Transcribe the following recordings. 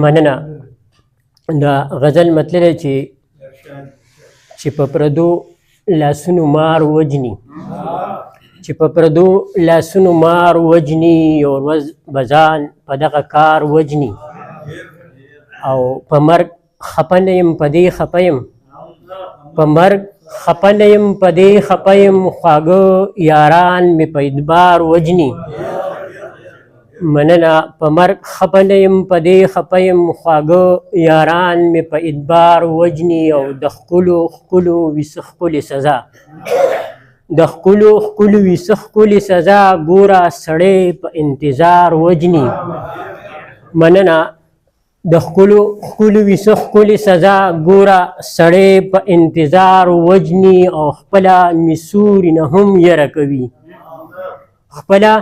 مننه. دا غزل مطلب دی چې په پردو لاسونو مار وجني، چې په پردو لاسونو مار وجني، یو ورځ به ځان په دغه کار وجني. او په مرګ خفه نه یم، په دې خفه یم، په مرګ خفه نه یم، په دې خفه یم، خواږه یاران مې په ادبار وجني. مننه. په مرګ خفه نه یم، په دې خفه یم، خواږه یاران مې په ادبار وجني. او د ښکلو ښکلو ویسه ښکلې سزا، د ښکلو ښکلو ویسه ښکلې سزا، ګوره سړی په انتظار وجني. مننه. د ښکلو ښکلو ویسه ښکلې سزا، ګوره سړی په انتظار وجني. او خپله میسوري نه هم یره کوي، خپله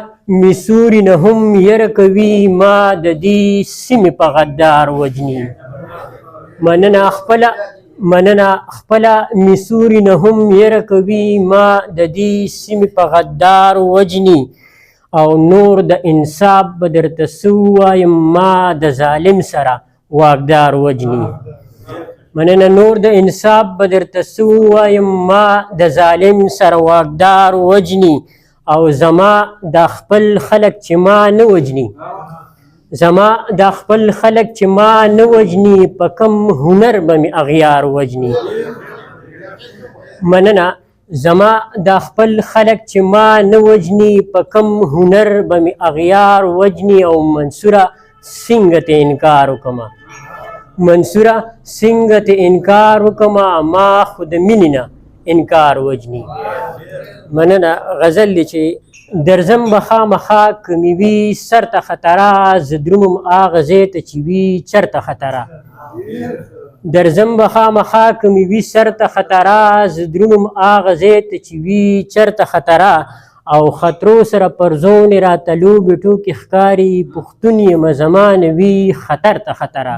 میسوري نه هم یره کوي، ما د دې سیمې په غدار وجني. مننه. مننه. خپله میسوري نه هم یره کوي، ما د دې سیمې په غدار وجني. او نور د انصاف به درته څه ووایم، ما د ظالم سره واکدار وجني. مننه. نور د انصاف به درته څه ووایم، ما د ظالم سره واکدار وجني. او زما دا خپل خلک چې ما نه وجني، زما دا خپل خلک چې ما نه وجني، په کم هنر به مې اغیار وجني. مننه. زما دا خپل خلک چې ما نه وجني، په کم هنر به مې اغیار وجني. او منصوره څنګه ته انکار وکړمه، منصوره څنګه ته انکار وکړمه، ما خو د مینې نه انکار وجني. مننه. غزل دی چې درځم به خامخا که مې وي سر ته خطره، زه درومم هغه ځای ته چې وي چرته خطره. درځم به خامخا که مې وي سر ته خطره، زه درومم هغه ځای ته چې وي چرته خطره. او خطرو سره پر ځون راته لوبې ټوکې ښکاري، پښتون یم زمانه وي خطر ته خطره.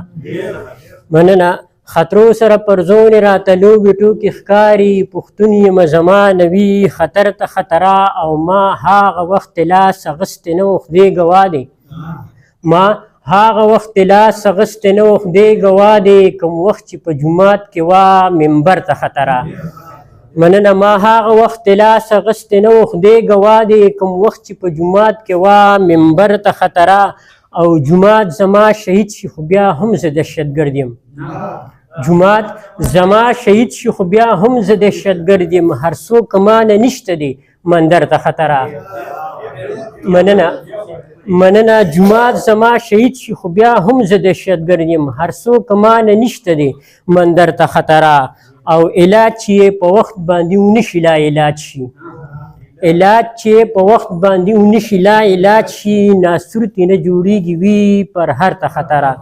مننه. خطرو سره پر ځون راته لوبې ټوکې ښکاري، پښتون یم زمانه وي خطر ته خطره. او ما هغه وخت لاس اغوستی نه و خدای ګواه دی، ما هغه وخت لاس اغوستی نه و خدای ګواه دی، کوم وخت چې په جومات کې وه منبر ته خطره. مننه. ما هغه وخت لاس اغوستی نه و خدای ګواه دی، کوم وخت چې په جومات کې وه منبر ته خطره. او جومات زما شهید شي خو بیا هم زه دهشتګرد یم، جومات زما شهید شي خو بیا هم زه دهشتګرد یم، هر څوک مانه نشته دی مندر ته خطره. مننه. مننه. جومات زما شهید شي خو بیا هم زه دهشتګرد یم، هر څوک مانه نشته دی مندر ته خطره. او علاج چې په وخت باندې ونشي لا علاج شي، علاج چې په وخت باندې ونشي لا علاج شي، ناسورتې نه جوړیږي وي پر هر ته خطره.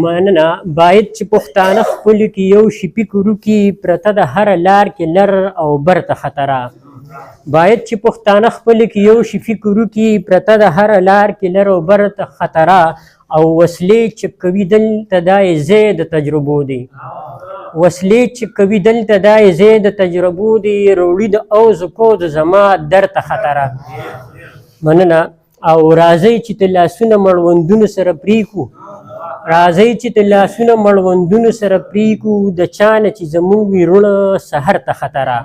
مننه. باید چې پښتانه خپل کې یو شي فکر وکړي، پرته د هر لار کې لر او بر ته خطره. باید چې پښتانه خپل کې یو شي فکر وکړي، پرته د هر لار کې لر او بر ته خطره. او وسلې چې کوي دلته دا یې ځای د تجربو دی، وسلې چې کوي دلته دا یې ځای د تجربو دی، روړي د اوز کود زما در ته خطره. مننه. او راځئ چې د لاسونه مړوندونو سره پرېږدو، راځئ چې د لاسونه مړوندونو سره پرېږدو، د چا نه چې زموږ وي رونه سحر ته خطره.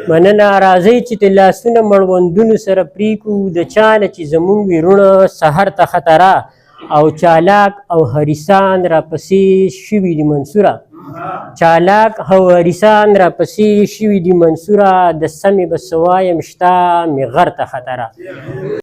مننه. راځئ چې د لاسونه مړوندونو سره پرېږدو، د چا نه چې زموږ وي رونه سحر ته خطره. او چالاک او حریصان راپسې شوي دي منصوره، چالاک او حریصان راپسې شوي دي منصوره، د سمې به څه وایم شته مې غر ته خطره.